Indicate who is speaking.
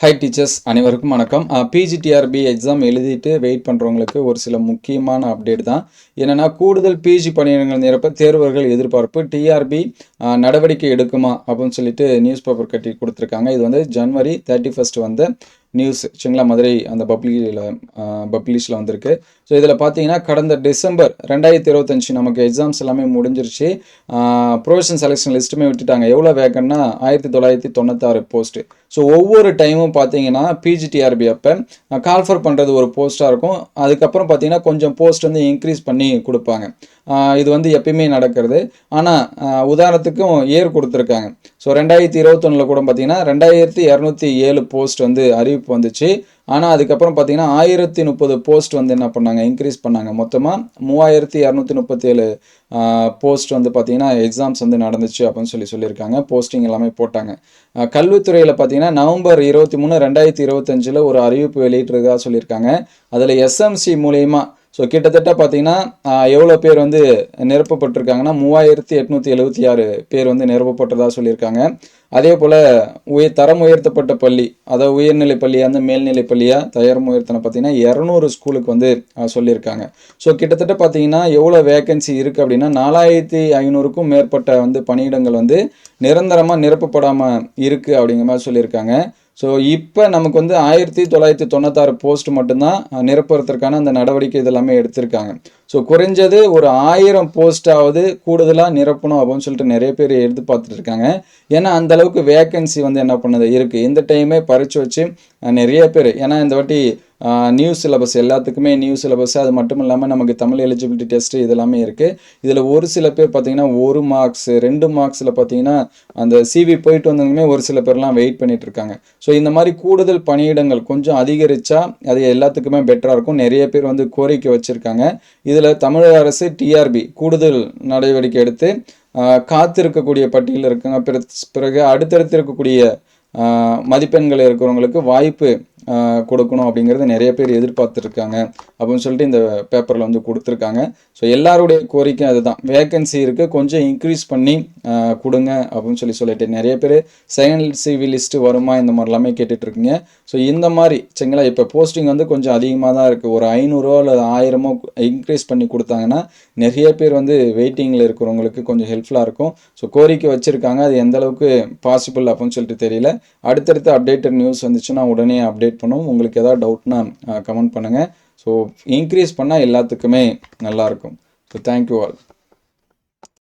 Speaker 1: Hi teachers, அனைவருக்கும் வணக்கம். PGTRB exam எழுதிட்டு வெயிட் பண்ணுறவங்களுக்கு ஒரு சில முக்கியமான அப்டேட் தான். என்னென்னா, கூடுதல் பிஜி பணியிடங்கள் நிரப்ப தேர்வர்கள் எதிர்பார்ப்பு, டிஆர்பி நடவடிக்கை எடுக்குமா அப்படின்னு சொல்லிட்டு நியூஸ் பேப்பர் கட்டி கொடுத்துருக்காங்க. இது வந்து ஜனவரி 31 வந்த நியூஸ் சரிங்களா. மதுரை அந்த பப்ளிஷில் வந்திருக்கு. ஸோ இதில் பார்த்தீங்கன்னா, கடந்த டிசம்பர் 2025 நமக்கு எக்ஸாம்ஸ் எல்லாமே முடிஞ்சிருச்சு. ப்ரொவிஷன் செலெக்ஷன் லிஸ்ட்டுமே விட்டுட்டாங்க. எவ்வளோ வேக்கன்னா 1996 போஸ்ட்டு. ஸோ ஒவ்வொரு டைமும் பார்த்தீங்கன்னா, பிஜிடிஆர்பி அப்போ கால்ஃபர் பண்ணுறது ஒரு போஸ்ட்டாக இருக்கும். அதுக்கப்புறம் பார்த்தீங்கன்னா, கொஞ்சம் போஸ்ட் வந்து இன்க்ரீஸ் பண்ணி கொடுப்பாங்க. இது வந்து எப்பயுமே நடக்கிறது. ஆனால் உதாரணத்துக்கும் இயர் கொடுத்துருக்காங்க. ஸோ 2021 கூட பார்த்தீங்கன்னா 2207 போஸ்ட் வந்து அறிவிப்பு வந்துச்சு. ஆனால் அதுக்கப்புறம் பார்த்தீங்கன்னா 1030 போஸ்ட் வந்து என்ன பண்ணாங்க, இன்க்ரீஸ் பண்ணாங்க. மொத்தமாக 3237 போஸ்ட் வந்து பார்த்தீங்கன்னா எக்ஸாம்ஸ் வந்து நடந்துச்சு அப்படின்னு சொல்லியிருக்காங்க. போஸ்டிங் எல்லாமே போட்டாங்க. கல்வித்துறையில் பார்த்தீங்கன்னா நவம்பர் 23, 2025 ஒரு அறிவிப்பு வெளியிட்டிருக்கா சொல்லியிருக்காங்க. அதில் எஸ்எம்சி மூலயமா ஸோ கிட்டத்தட்ட பார்த்தீங்கன்னா எவ்வளோ பேர் வந்து நிரப்பப்பட்டிருக்காங்கன்னா 3876 பேர் வந்து நிரப்பப்பட்டதாக சொல்லியிருக்காங்க. அதே போல் தரம் உயர்த்தப்பட்ட பள்ளி, அதாவது உயர்நிலை பள்ளியாக இருந்து மேல்நிலை பள்ளியாக தரம் உயர்த்தின பார்த்தீங்கன்னா 200 ஸ்கூலுக்கு வந்து சொல்லியிருக்காங்க. ஸோ கிட்டத்தட்ட பார்த்தீங்கன்னா எவ்வளோ வேகன்சி இருக்குது அப்படின்னா 4500க்கும் மேற்பட்ட வந்து பணியிடங்கள் வந்து நிரந்தரமாக நிரப்பப்படாமல் இருக்குது அப்படிங்கிற மாதிரி சொல்லியிருக்காங்க. ஸோ இப்போ நமக்கு வந்து 1996 போஸ்ட் மட்டும்தான் நிரப்புறதுக்கான அந்த நடவடிக்கை இதெல்லாமே எடுத்திருக்காங்க. ஸோ குறைஞ்சது ஒரு 1000 போஸ்ட்டாவது கூடுதலாக நிரப்பணும் அப்படின்னு சொல்லிட்டு நிறைய பேர் எதிர்பார்த்துட்டு இருக்காங்க. ஏன்னா அந்த அளவுக்கு வேக்கன்சி வந்து என்ன பண்ணுது இருக்குது. இந்த டைமே பறிச்சு வச்சு நிறைய பேர், ஏன்னா இந்த வாட்டி நியூ சிலபஸ் எல்லாத்துக்குமே நியூ சிலபஸ், அது மட்டும் இல்லாமல் நமக்கு தமிழ் எலிஜிபிலிட்டி டெஸ்ட் இதெல்லாமே இருக்குது. இதில் ஒரு சில பேர் பார்த்தீங்கன்னா 1 மார்க்ஸ் 2 மார்க்ஸில் பார்த்தீங்கன்னா அந்த சிவி போயிட்டு வந்தவங்களுமே ஒரு சில பேர்லாம் வெயிட் பண்ணிட்டு இருக்காங்க. ஸோ இந்த மாதிரி கூடுதல் பணியிடங்கள் கொஞ்சம் அதிகரித்தா அது எல்லாத்துக்குமே பெட்டராக இருக்கும். நிறைய பேர் வந்து கோரிக்கை வச்சுருக்காங்க. இதில் தமிழக அரசு டிஆர்பி கூடுதல் நடவடிக்கை எடுத்து காத்திருக்கக்கூடிய பட்டியலில் இருக்காங்க. பிறகு அடுத்தடுத்து இருக்கக்கூடிய மதிப்பெண்கள் இருக்கிறவங்களுக்கு வாய்ப்பு கொடுக்கணும் அப்படிங்கிறது நிறைய பேர் எதிர்பார்த்துருக்காங்க அப்படின்னு சொல்லிட்டு இந்த பேப்பரில் வந்து கொடுத்துருக்காங்க. ஸோ எல்லாருடைய கோரிக்கை அதுதான், வேக்கன்சி இருக்குது, கொஞ்சம் இன்க்ரீஸ் பண்ணி கொடுங்க அப்படின்னு சொல்லிட்டு நிறைய பேர் செகண்ட் சிவி லிஸ்ட்டு வருமா இந்த மாதிரிலாமே கேட்டுட்ருக்கீங்க. ஸோ இந்த மாதிரி சரிங்களா, இப்போ போஸ்டிங் வந்து கொஞ்சம் அதிகமாக தான் இருக்குது. ஒரு 500 அல்லது 1000 இன்க்ரீஸ் பண்ணி கொடுத்தாங்கன்னா நிறைய பேர் வந்து வெயிட்டிங்கில் இருக்கிறவங்களுக்கு கொஞ்சம் ஹெல்ப்ஃபுல்லாக இருக்கும். ஸோ கோரிக்கை வச்சுருக்காங்க. அது எந்த அளவுக்கு பாசிபிள் அப்படின்னு சொல்லிட்டு தெரியல. அடுத்தடுத்து அப்டேட்டட் நியூஸ் வந்துச்சுன்னா உடனே அப்டேட் பண்ணுவோம். உங்களுக்கு ஏதாவது டவுட்னா கமெண்ட் பண்ணுங்கள். ஸோ இன்க்ரீஸ் பண்ணால் எல்லாத்துக்குமே நல்லாயிருக்கும். So thank you all.